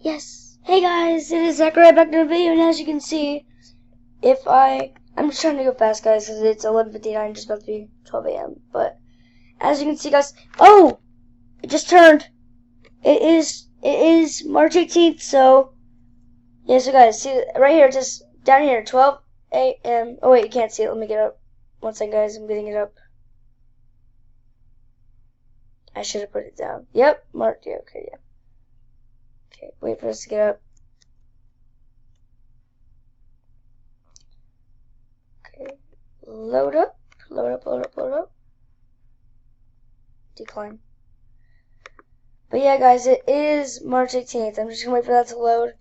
Yes. Hey guys, it is Zachary back to the video, and as you can see, I'm just trying to go fast, guys, because it's 11:59, just about to be 12 a.m. But as you can see, guys, oh, it just turned. It is March 18th, so yeah. So guys, see right here, just down here, 12 a.m. Oh wait, you can't see it. Let me get up. One second, guys. I'm getting it up. I should have put it down. Yep, March. Yeah, okay, yeah. Okay, wait for us to get up. Okay, load up. Decline. But yeah, guys, it is March 18th. I'm just gonna wait for that to load.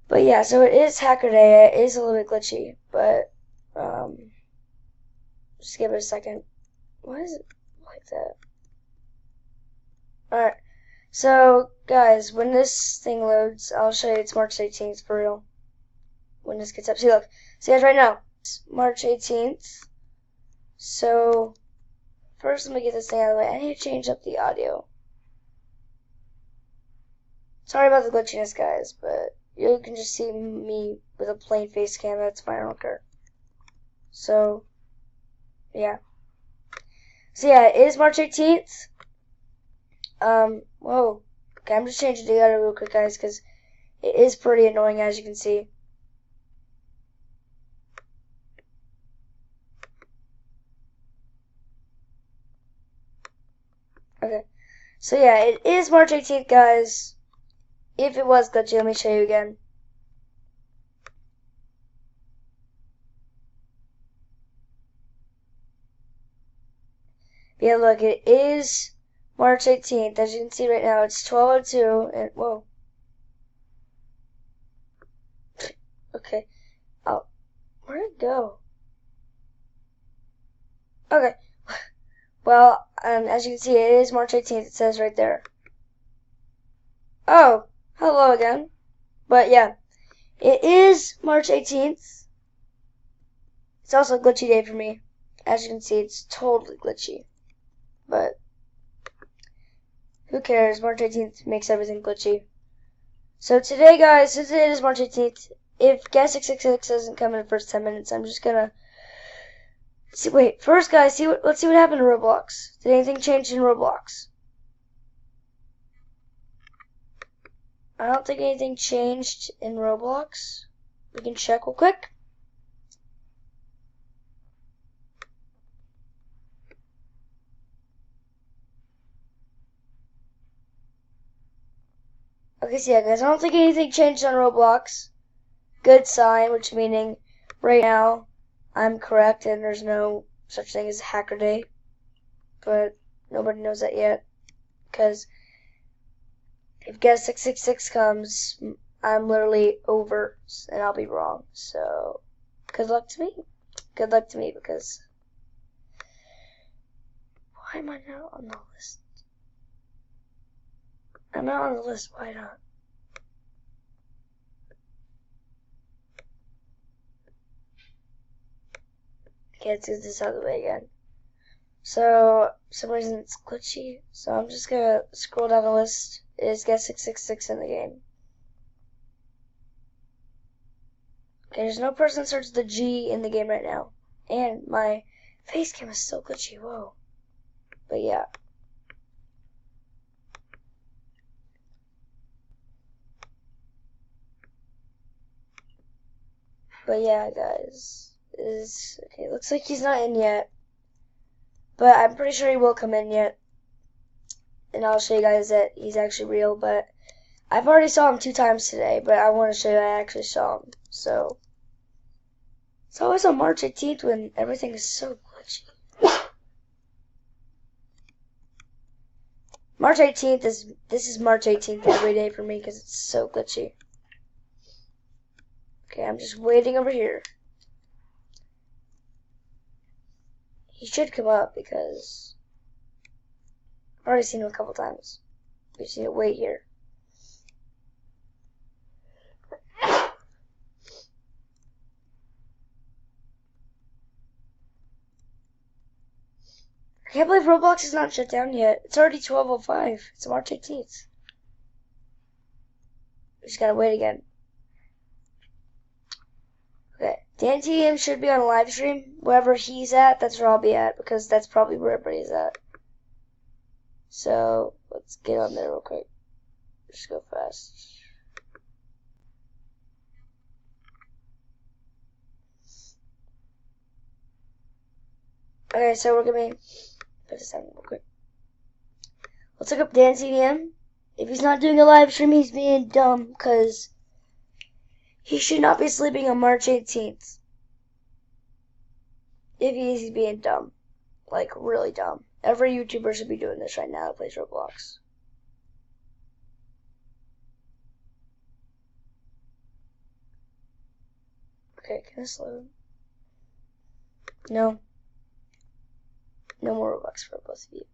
But yeah, so it is Hacker Day. It is a little bit glitchy, but just give it a second. Why is it like that? Alright, so guys, when this thing loads, I'll show you it's March 18th for real. When this gets up, see, look, see guys, right now, it's March 18th. So first, let me get this thing out of the way. I need to change up the audio. Sorry about the glitchiness, guys, but you can just see me with a plain face cam. That's fine, I don't care. So, yeah. So, yeah, it is March 18th. Whoa. Okay, I'm just changing the audio real quick, guys, because it is pretty annoying, as you can see. Okay. So, yeah, it is March 18th, guys. If it was glitchy, let me show you again. Yeah, look, it is March 18th. As you can see right now, it's 12:02, and whoa. Okay. Oh, where'd it go? Okay. Well, as you can see, it is March 18th. It says right there. Oh, hello again. But yeah, it is March 18th. It's also a glitchy day for me. As you can see, it's totally glitchy. But who cares? March 18th makes everything glitchy. So today, guys, since it is March 18th, if Guess 666 doesn't come in the first 10 minutes, I'm just gonna see. Wait, first, guys, let's see what happened to Roblox. Did anything change in Roblox? I don't think anything changed in Roblox. We can check real quick. Okay, so yeah, guys, I don't think anything changed on Roblox. Good sign, which meaning right now I'm correct and there's no such thing as Hacker Day. But nobody knows that yet. Because if Guess 666 comes, I'm literally over and I'll be wrong. So, good luck to me. Good luck to me because why am I not on the list? I'm not on the list. Why not? Okay, let's get this out of the way again. So, for some reason it's glitchy. So I'm just gonna scroll down the list. Is Guess 666 in the game? Okay, there's no person that starts with the G in the game right now. And my face cam is so glitchy. Whoa. But yeah. But yeah, guys. Okay, looks like he's not in yet. But I'm pretty sure he will come in yet. And I'll show you guys that he's actually real. But I've already saw him 2 times today. But I want to show you I actually saw him. So it's always on March 18th when everything is so glitchy. March 18th is March 18th every day for me because it's so glitchy. Okay, I'm just waiting over here. He should come up because I've already seen him a couple times. We just need to wait here. I can't believe Roblox is not shut down yet. It's already 12:05. It's March 18th. just gotta wait again. Okay, DanTDM should be on a live stream. Wherever he's at, that's where I'll be at, because that's probably where everybody's at. So, let's get on there real quick. Just go fast. Okay, so we're gonna put this down real quick. Let's look up DanTDM. If he's not doing a live stream, he's being dumb, because he should not be sleeping on March 18th. If he's being dumb. Like, really dumb. Every YouTuber should be doing this right now that plays Roblox. Okay, can this load? No. No more Robux for both of you.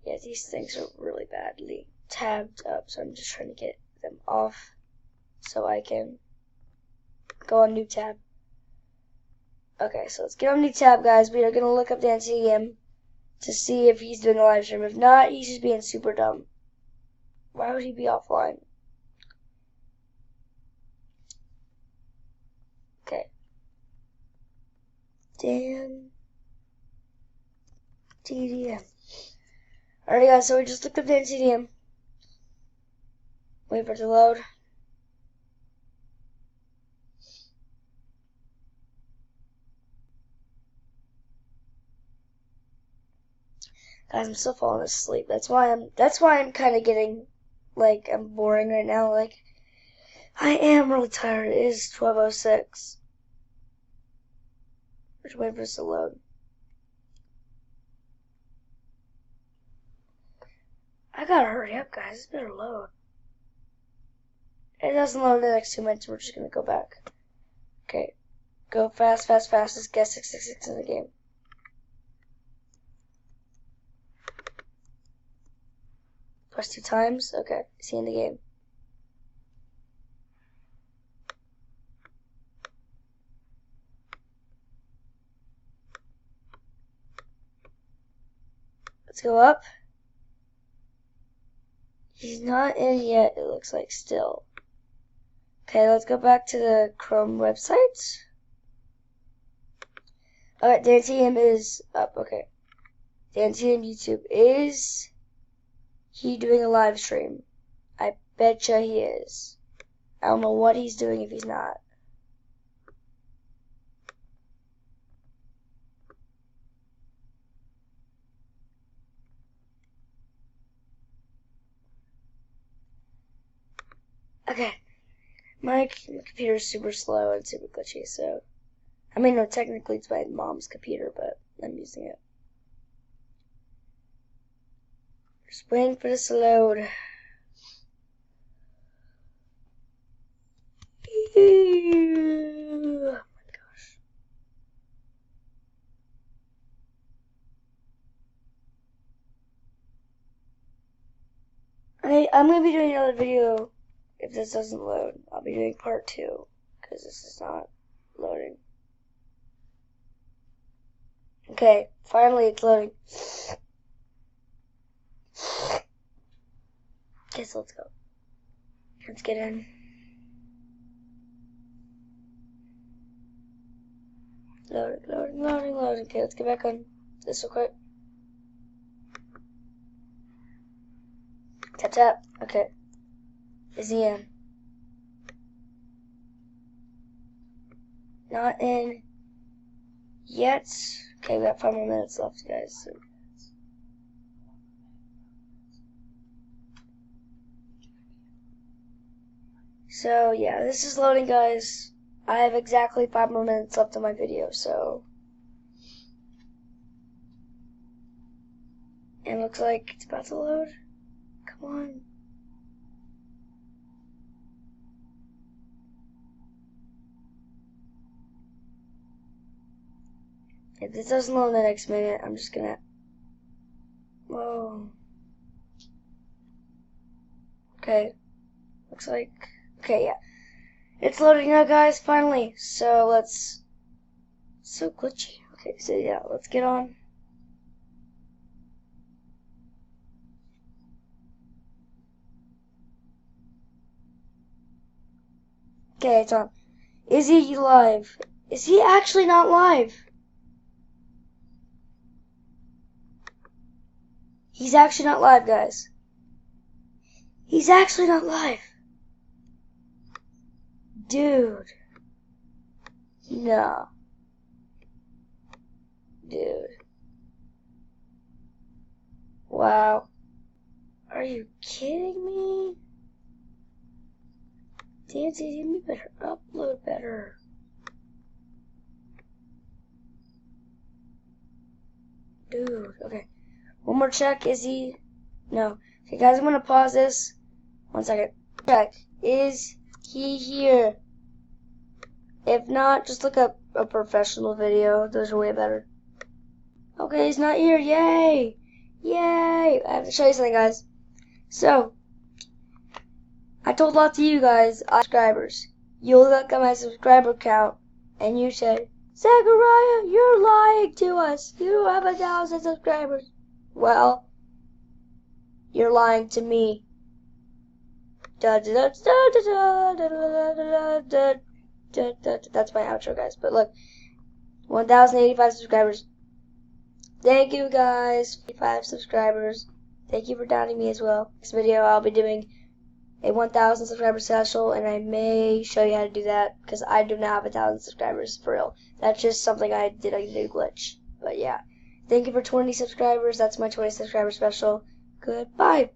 Yeah, these things are really badly tabbed up, so I'm just trying to get them off so I can go on new tab. Okay, so let's get on new tab, guys. We are going to look up DanTDM to see if he's doing a live stream. If not, he's just being super dumb. Why would he be offline? Okay. DanTDM. Alright, guys, so we just looked up DanTDM. Wait for it to load. Guys, I'm still falling asleep. That's why I'm kind of getting, like, I'm boring right now. Like, I am really tired. It is 12:06. Just wait for this to load. I gotta hurry up, guys. This better load. It doesn't load in the next 2 minutes. We're just gonna go back. Okay. Go fast, fast, fast. Let's get 666 in the game. Plus 2 times. Okay. See you in the game. Let's go up. He's not in yet, it looks like, still. Okay, let's go back to the Chrome website. Alright, DanTDM is up. Okay. DanTDM YouTube. Is he doing a live stream? I betcha he is. I don't know what he's doing if he's not. Okay. My computer is super slow and super glitchy, so... I mean, no, technically it's my mom's computer, but I'm using it. Just waiting for this to load. Oh my gosh. I'm going to be doing another video if this doesn't load. I'll be doing part 2 because this is not loading. Okay, finally it's loading. Okay, so let's go. Let's get in. Loading, loading, loading, loading. Okay, let's get back on this real quick. Tap, tap. Okay. Is he in? Not in yet. Okay, we got 5 more minutes left, guys. So yeah, this is loading, guys. I have exactly 5 more minutes left on my video, so... And it looks like it's about to load. Come on. If this doesn't load in the next minute, I'm just gonna... Whoa. Okay. Looks like... Okay, yeah. It's loading now, guys, finally. So let's... So glitchy. Okay, so yeah, let's get on. Okay, it's on. Is he live? Is he actually not live? He's actually not live, guys. He's actually not live. Dude. No. Dude. Wow. Are you kidding me? Dancy, you better upload better. Dude, okay. One more check. Is he? No. Okay, guys, I'm gonna pause this. 1 second. Check. Is he here? If not, just look up a professional video. Those are way better. Okay, he's not here. Yay! Yay! I have to show you something, guys. So, I told lots of you guys, subscribers. You look at my subscriber count, and you said, Zachariah, you're lying to us. You don't have 1,000 subscribers. Well, you're lying to me. That's my outro, guys. But look, 1,085 subscribers. Thank you, guys. 55 subscribers. Thank you for doubting me as well. Next video, I'll be doing a 1,000 subscriber special, and I may show you how to do that because I do not have 1,000 subscribers for real. That's just something I did a new glitch. But yeah, thank you for 20 subscribers. That's my 20 subscriber special. Goodbye.